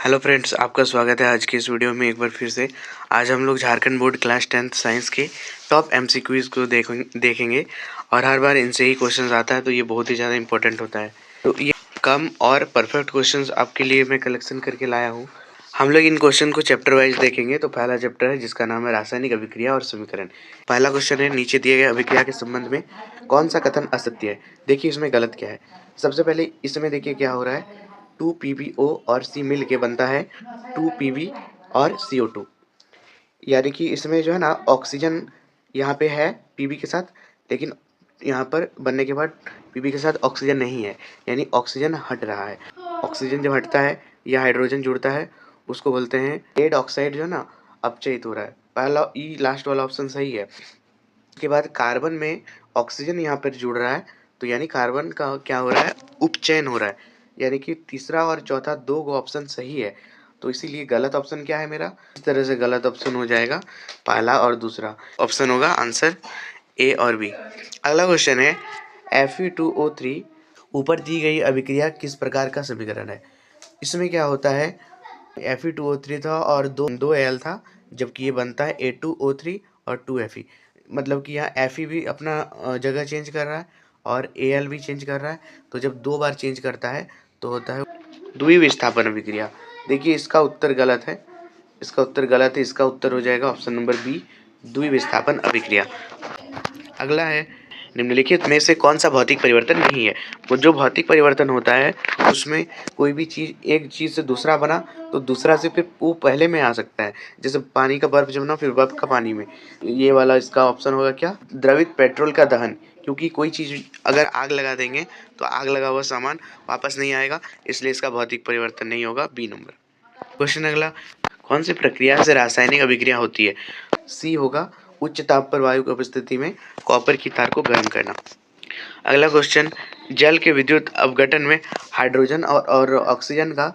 Hello friends, आपका स्वागत है आज की इस वीडियो में एक बार फिर से। आज हम लोग Jharkhand board class 10th science के टॉप एमसीक्यूज़ को देखेंगे और हर बार इनसे ही क्वेश्चंस आता है, तो ये बहुत ही ज़्यादा इंपॉर्टेंट होता है। तो ये कम और परफेक्ट क्वेश्चंस आपके लिए मैं कलेक्शन करके लाया हूँ। हम लोग इन क्वेश्चन को चैप्टर वाइज देखेंगे। तो पहला चैप्टर है जिसका नाम है रासायनिक अभिक्रिया और समीकरण। पहला क्वेश्चन है, नीचे दिए गए अभिक्रिया के संबंध में कौन सा कथन असत्य है। देखिए इसमें गलत क्या है। सबसे पहले इसमें देखिए क्या हो रहा है, 2 PbO और C मिल के बनता है 2 Pb और CO2। यानी कि इसमें जो है ना ऑक्सीजन यहाँ पे है Pb के साथ, लेकिन यहाँ पर बनने के बाद Pb के साथ ऑक्सीजन नहीं है, यानी ऑक्सीजन हट रहा है। ऑक्सीजन जब हटता है या हाइड्रोजन जुड़ता है उसको बोलते हैं लेड ऑक्साइड, जो है ना अपचयित हो रहा है। पहला ई लास्ट वाला ऑप्शन सही है। उसके बाद कार्बन में ऑक्सीजन यहाँ पर जुड़ रहा है, तो यानी कार्बन का क्या हो रहा है, उपचयन हो रहा है। यानी कि तीसरा और चौथा दो ऑप्शन सही है, तो इसीलिए गलत ऑप्शन क्या है मेरा, इस तरह से गलत ऑप्शन हो जाएगा। पहला और दूसरा ऑप्शन होगा आंसर ए और बी। अगला क्वेश्चन है, Fe2O3 ऊपर दी गई अभिक्रिया किस प्रकार का समीकरण है। इसमें क्या होता है, Fe2O3 था और दो Al था, जबकि ये बनता है A2O3 और 2Fe। मतलब कि यहाँ Fe भी अपना जगह चेंज कर रहा है और Al भी चेंज कर रहा है, तो जब दो बार चेंज करता है तो होता है द्विविस्थापन अभिक्रिया। देखिए इसका उत्तर गलत है, इसका उत्तर गलत है। इसका उत्तर हो जाएगा ऑप्शन नंबर बी, द्विविस्थापन अभिक्रिया। अगला है, निम्नलिखित में से कौन सा भौतिक परिवर्तन नहीं है। वो जो भौतिक परिवर्तन होता है उसमें कोई भी चीज़, एक चीज़ से दूसरा बना तो दूसरा से फिर वो पहले में आ सकता है। जैसे पानी का बर्फ जमना, फिर बर्फ का पानी में। ये वाला इसका ऑप्शन होगा क्या, द्रवित पेट्रोल का दहन। क्योंकि कोई चीज़ अगर आग लगा देंगे तो आग लगा हुआ सामान वापस नहीं आएगा, इसलिए इसका भौतिक परिवर्तन नहीं होगा, बी नंबर। क्वेश्चन अगला, कौन सी प्रक्रिया से रासायनिक अभिक्रिया होती है। सी होगा उच्च ताप पर वायु की उपस्थिति में कॉपर की तार को गर्म करना। अगला क्वेश्चन, जल के विद्युत अपघटन में हाइड्रोजन और ऑक्सीजन का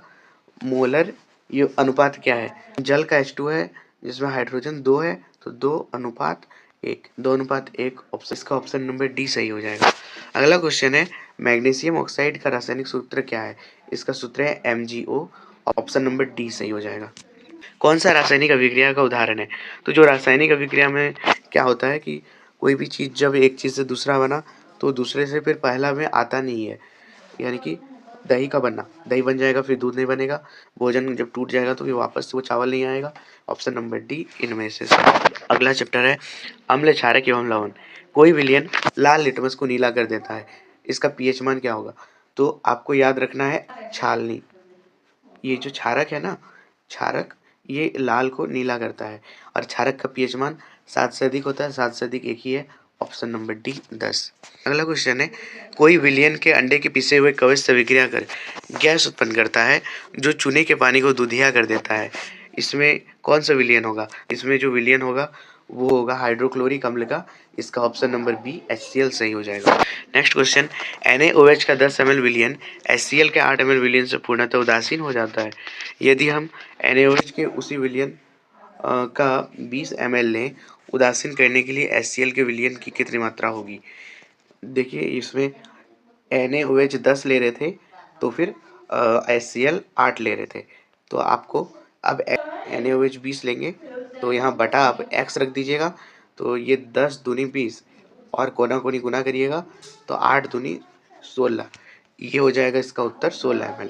मोलर ये अनुपात क्या है। जल का H2 है जिसमें हाइड्रोजन 2 है, तो 2:1 ऑप्शन, इसका ऑप्शन नंबर डी सही हो जाएगा। अगला क्वेश्चन है, मैग्नीशियम ऑक्साइड का रासायनिक सूत्र क्या है। इसका सूत्र है MgO, ऑप्शन नंबर डी सही हो जाएगा। कौन सा रासायनिक अभिक्रिया का उदाहरण है। तो जो रासायनिक अभिक्रिया में क्या होता है कि कोई भी चीज़ जब एक चीज़ से दूसरा बना तो दूसरे से फिर पहला में आता नहीं है। यानी कि दही का बनना, दही बन जाएगा फिर दूध नहीं बनेगा। भोजन जब टूट जाएगा तो फिर वापस से वो चावल नहीं आएगा, ऑप्शन नंबर डी इनमें से। अगला चैप्टर है, अम्ल, क्षारक एवं लवण। कोई विलयन लाल लिटमस को नीला कर देता है, इसका पीएच मान क्या होगा। तो आपको याद रखना है छालनी। ये जो क्षारक है ना, क्षारक ये लाल को नीला करता है और क्षारक का पीएच मान 7 से अधिक होता है। 7 से अधिक एक ही है, ऑप्शन नंबर डी 10। अगला क्वेश्चन है, कोई विलयन के अंडे के पिसे हुए कवच से विक्रिया कर गैस उत्पन्न करता है जो चूने के पानी को दूधिया कर देता है। इसमें कौन सा विलयन होगा। इसमें जो विलयन होगा वो होगा हाइड्रोक्लोरिक अम्ल का, इसका ऑप्शन नंबर बी HCl सही हो जाएगा। नेक्स्ट क्वेश्चन, NaOH का 10 ml विलयन HCl के 8 ml विलयन से पूर्णतः उदासीन हो जाता है। यदि हम NaOH के उसी विलयन का 20 ml लें, उदासीन करने के लिए HCl के विलयन की कितनी मात्रा होगी। देखिए इसमें NaOH 10 ले रहे थे तो फिर HCl 8 ले रहे थे, तो आपको अब NaOH 20 लेंगे तो यहाँ बटा आप x रख दीजिएगा, तो ये 10 दूनी 20 और कोना कोनी गुना करिएगा तो 8 दूनी 16, ये हो जाएगा इसका उत्तर 16 ml।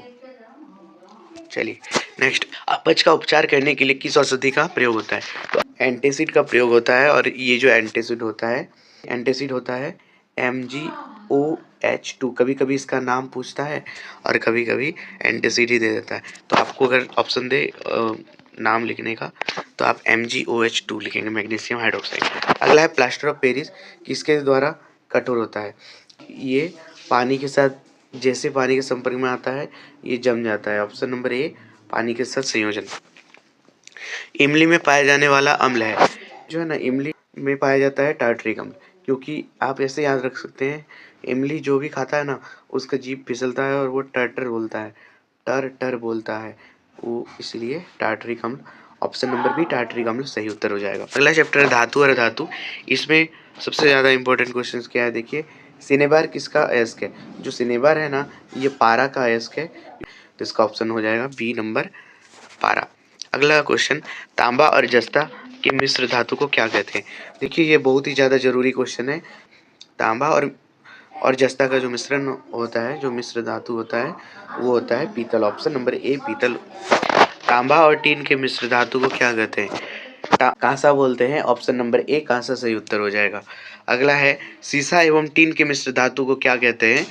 चलिए नेक्स्ट, अपच का उपचार करने के लिए किस औषधि का प्रयोग होता है। तो एंटासिड का प्रयोग होता है, और ये जो एंटासिड होता है MgOH2। कभी कभी इसका नाम पूछता है और कभी कभी एंटासिड ही दे देता है, तो आपको अगर ऑप्शन दे नाम लिखने का तो आप MgOH2 लिखेंगे, मैग्नीशियम हाइड्रोक्साइड। अगला है, प्लास्टर ऑफ पेरिस किसके द्वारा कठोर होता है। ये पानी के साथ, जैसे पानी के संपर्क में आता है ये जम जाता है, ऑप्शन नंबर ए पानी के साथ संयोजन। इमली में पाया जाने वाला अम्ल है, जो है ना इमली में पाया जाता है टार्टरिक अम्ल। क्योंकि आप ऐसे याद रख सकते हैं, इमली जो भी खाता है ना उसका जीभ फिसलता है और वो टर बोलता है, टर बोलता है वो, इसलिए टार्टरिक अम्ल, ऑप्शन नंबर बी टार्टरिक अम्ल सही उत्तर हो जाएगा। अगला चैप्टर है धातु और धातु। इसमें सबसे ज़्यादा इंपॉर्टेंट क्वेश्चन क्या है, देखिए सिनेबार किसका अयस्क है। जो सिनेबार है ना ये पारा का अयस्क है, तो इसका ऑप्शन हो जाएगा बी नंबर पारा। अगला क्वेश्चन, तांबा और जस्ता के मिश्र धातु को क्या कहते हैं? देखिए ये बहुत ही ज़्यादा जरूरी क्वेश्चन है। तांबा और जस्ता का जो मिश्रण होता है, जो मिश्र धातु होता है, वो होता है पीतल। ऑप्शन नंबर ए पीतल। तांबा और टीन के मिश्र धातु को क्या कहते हैं? कांसा बोलते हैं। ऑप्शन नंबर ए कांसा सही उत्तर हो जाएगा। अगला है, सीसा एवं टीन के मिश्र धातु को क्या कहते हैं?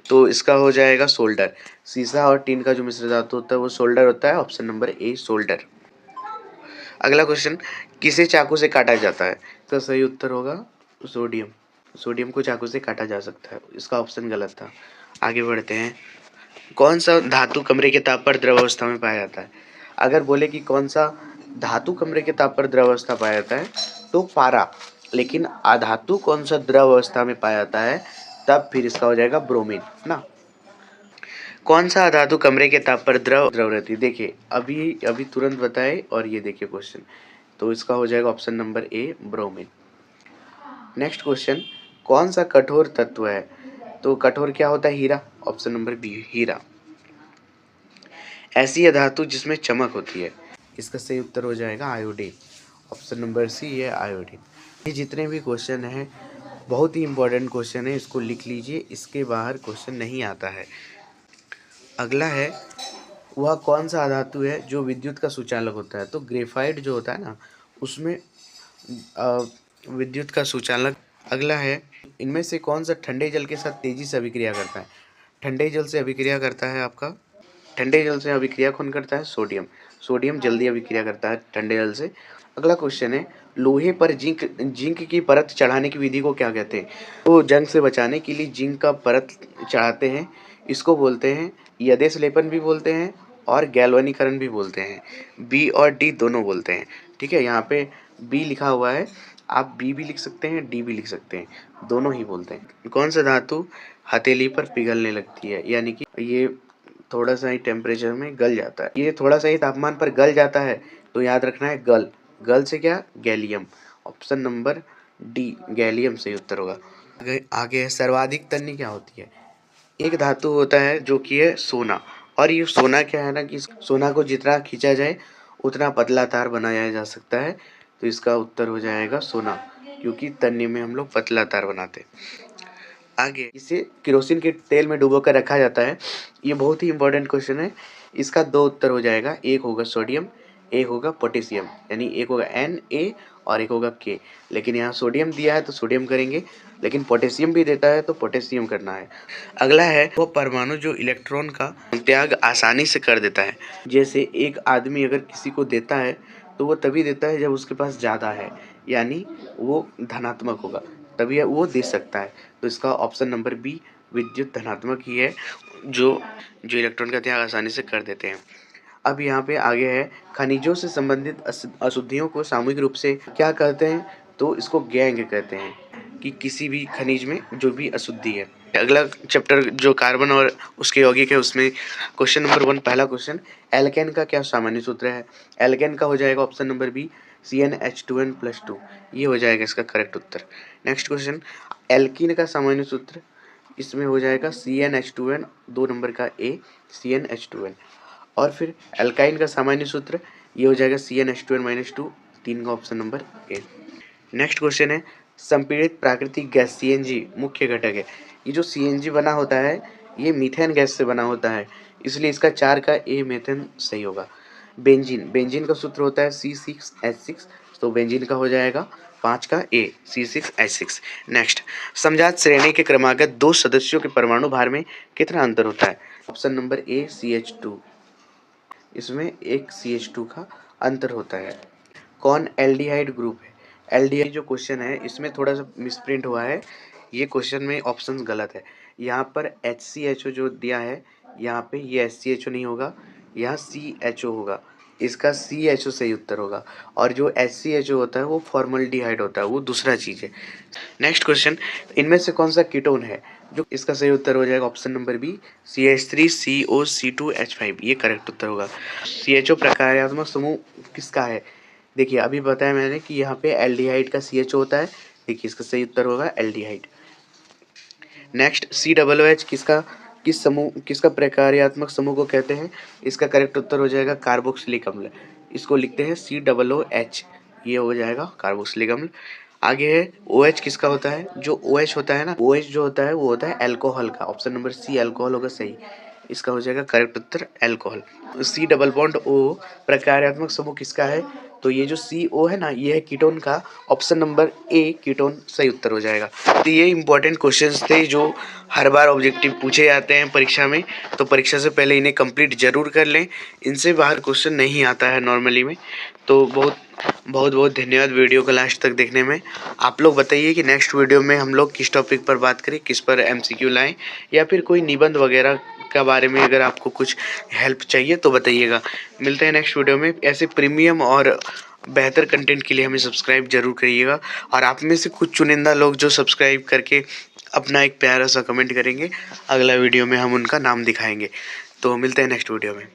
तो इसका हो जाएगा सोल्डर। सीसा और टीन का जो मिश्र धातु होता है वो सोल्डर होता है। Option number A solder. अगला क्वेश्चन, किसे चाकू से काटा जाता है? तो सही उत्तर होगा सोडियम। सोडियम को चाकू से काटा जा सकता है। इसका ऑप्शन गलत था। आगे बढ़ते हैं। कौन सा धातु कमरे के ताप पर द्रव अवस्था में पाया जाता है? अगर बोले कि कौन सा धातु कमरे के ताप पर द्रव अवस्था पाया जाता है तो पारा। लेकिन अधातु कौन सा द्रव अवस्था में पाया जाता है, तब फिर इसका हो जाएगा ब्रोमीन ना। कौन सा धातु कमरे के ताप पर द्रव रहती है? देखिए अभी अभी तुरंत बताए और ये देखिए क्वेश्चन, तो इसका हो जाएगा ऑप्शन नंबर ए ब्रोमीन। नेक्स्ट क्वेश्चन, कौन सा कठोर तत्व है? तो कठोर क्या होता है? हीरा। ऑप्शन नंबर बी हीरा। ऐसी धातु जिसमें चमक होती है, इसका सही उत्तर हो जाएगा आयोडीन। ऑप्शन नंबर सी है आयोडीन। ये जितने भी क्वेश्चन हैं बहुत ही इंपॉर्टेंट क्वेश्चन है, इसको लिख लीजिए, इसके बाहर क्वेश्चन नहीं आता है। अगला है, वह कौन सा धातु है जो विद्युत का सुचालक होता है? तो ग्रेफाइट जो होता है ना, उसमें विद्युत का सुचालक। अगला है, इनमें से कौन सा ठंडे जल के साथ तेजी से अभिक्रिया करता है? ठंडे जल से अभिक्रिया करता है आपका, ठंडे जल से अभिक्रिया कौन करता है? सोडियम। सोडियम जल्दी अभिक्रिया करता है ठंडे जल से। अगला क्वेश्चन है, लोहे पर जिंक की परत चढ़ाने की विधि को क्या कहते हैं? तो जंग से बचाने के लिए जिंक का परत चढ़ाते हैं, इसको बोलते हैं यदेश लेपन भी बोलते हैं और गैल्वनीकरण भी बोलते हैं। बी और डी दोनों बोलते हैं। ठीक है, यहाँ पे बी लिखा हुआ है, आप बी भी लिख सकते हैं, डी भी लिख सकते हैं, दोनों ही बोलते हैं। कौन सा धातु हथेली पर पिघलने लगती है? यानी कि ये थोड़ा सा ही टेम्परेचर में गल जाता है, ये थोड़ा सा ही तापमान पर गल जाता है, तो याद रखना है गल। गल से क्या? Gallium. Option number D gallium सही उत्तर होगा। आगे है, सर्वाधिक तन्य क्या होती है? एक धातु होता है जो कि है सोना, और ये सोना क्या है ना कि सोना को जितना खींचा जाए उतना पतला तार बनाया जा सकता है, तो इसका उत्तर हो जाएगा सोना, क्योंकि तन्य में हम लोग पतला तार बनाते हैं। आगे, इसे केरोसिन के तेल में डुबो कर रखा जाता है। ये बहुत ही इंपॉर्टेंट क्वेश्चन है, इसका दो उत्तर हो जाएगा, एक होगा सोडियम, एक होगा पोटेशियम, यानी एक होगा Na और एक होगा K। लेकिन यहाँ सोडियम दिया है तो सोडियम करेंगे, लेकिन पोटेशियम भी देता है तो पोटेशियम करना है। अगला है, वो परमाणु जो इलेक्ट्रॉन का त्याग आसानी से कर देता है। जैसे एक आदमी अगर किसी को देता है तो वो तभी देता है जब उसके पास ज़्यादा है, यानी वो धनात्मक होगा, तभी वो दे सकता है। तो इसका ऑप्शन नंबर बी विद्युत धनात्मक ही है, जो इलेक्ट्रॉन का त्याग आसानी से कर देते हैं। अब यहाँ पे आगे है, खनिजों से संबंधित अशुद्धियों को सामूहिक रूप से क्या कहते हैं? तो इसको गैंग कहते हैं, कि किसी भी खनिज में जो भी अशुद्धि है। अगला चैप्टर जो कार्बन और उसके यौगिक है, उसमें क्वेश्चन नंबर 1 पहला क्वेश्चन, एल्केन का क्या सामान्य सूत्र है? एल्केन का हो जाएगा ऑप्शन नंबर बी CnH2n+2। ये हो जाएगा इसका करेक्ट उत्तर। नेक्स्ट क्वेश्चन, एल्कीन का सामान्य सूत्र, इसमें हो जाएगा CnH2n, 2 नंबर का ए CnH2n। और फिर एल्काइन का सामान्य सूत्र, ये हो जाएगा CnH2n-2, 3 का ऑप्शन नंबर ए। नेक्स्ट क्वेश्चन है, संपीड़ित प्राकृतिक गैस CNG मुख्य घटक है। ये जो CNG बना होता है ये मीथेन गैस से बना होता है, इसलिए इसका 4 का ए मीथेन सही होगा। बेंजीन का सूत्र होता है C6H6, तो बेंजीन का हो जाएगा 5 का ए C6H6। नेक्स्ट, समजात श्रेणी के क्रमागत 2 सदस्यों के परमाणु भार में कितना अंतर होता है? ऑप्शन नंबर ए CH2, इसमें एक CH2 का अंतर होता है। कौन एल्डिहाइड ग्रुप है? एल्डिहाइड जो क्वेश्चन है इसमें थोड़ा सा मिसप्रिंट हुआ है, ये क्वेश्चन में ऑप्शंस गलत है। यहाँ पर HCHO जो दिया है, यहाँ पे ये HCHO नहीं होगा, यहाँ CHO होगा, इसका CHO सही उत्तर होगा। और जो HCHO होता है वो फॉर्मल्डिहाइड होता है, वो दूसरा चीज़ है। नेक्स्ट क्वेश्चन, इनमें से कौन सा कीटोन है? जो इसका सही उत्तर हो जाएगा ऑप्शन नंबर बी CH3COC2H5, ये करेक्ट उत्तर होगा। CHO प्रकार्यात्मक समूह किसका है? देखिए अभी बताया मैंने कि यहाँ पे एल्डिहाइड का CHO होता है, देखिए इसका सही उत्तर होगा एल्डिहाइड। नेक्स्ट, COOH किसका किसका प्रकार्यात्मक समूह को कहते हैं? इसका करेक्ट उत्तर हो जाएगा कार्बोक्सिलिक अम्ल। इसको लिखते हैं COOH, ये हो जाएगा कार्बोक्सिलिक अम्ल। आगे है OH किसका होता है? जो OH होता है ना, OH जो होता है वो होता है अल्कोहल का। ऑप्शन नंबर C अल्कोहल होगा सही। इसका हो जाएगा करेक्ट उत्तर alcohol. C double bond O प्रकार्यात्मक समूह किसका है? तो ये जो CO है ना, ये है कीटोन का। ऑप्शन नंबर A कीटोन सही उत्तर हो जाएगा। तो ये इंपॉर्टेंट क्वेश्चंस थे जो हर बार ऑब्जेक्टिव पूछे जाते हैं परीक्षा में, तो परीक्षा से पहले इन्हें कंप्लीट जरूर कर लें। इनसे बाहर क्वेश्चन नहीं आता है नॉर्मली में। तो बहुत बहुत धन्यवाद वीडियो को लास्ट तक देखने में। आप लोग बताइए कि नेक्स्ट वीडियो में हम लोग किस टॉपिक पर बात करें, किस पर MCQ लाएं, या फिर कोई निबंध वगैरह के बारे में अगर आपको कुछ हेल्प चाहिए तो बताइएगा। मिलते हैं नेक्स्ट वीडियो में। ऐसे प्रीमियम और बेहतर कंटेंट के लिए हमें सब्सक्राइब जरूर करिएगा। और आप में से कुछ चुनिंदा लोग जो सब्सक्राइब करके अपना एक प्यारा सा कमेंट करेंगे, अगला वीडियो में हम उनका नाम दिखाएंगे। तो मिलते हैं नेक्स्ट वीडियो में।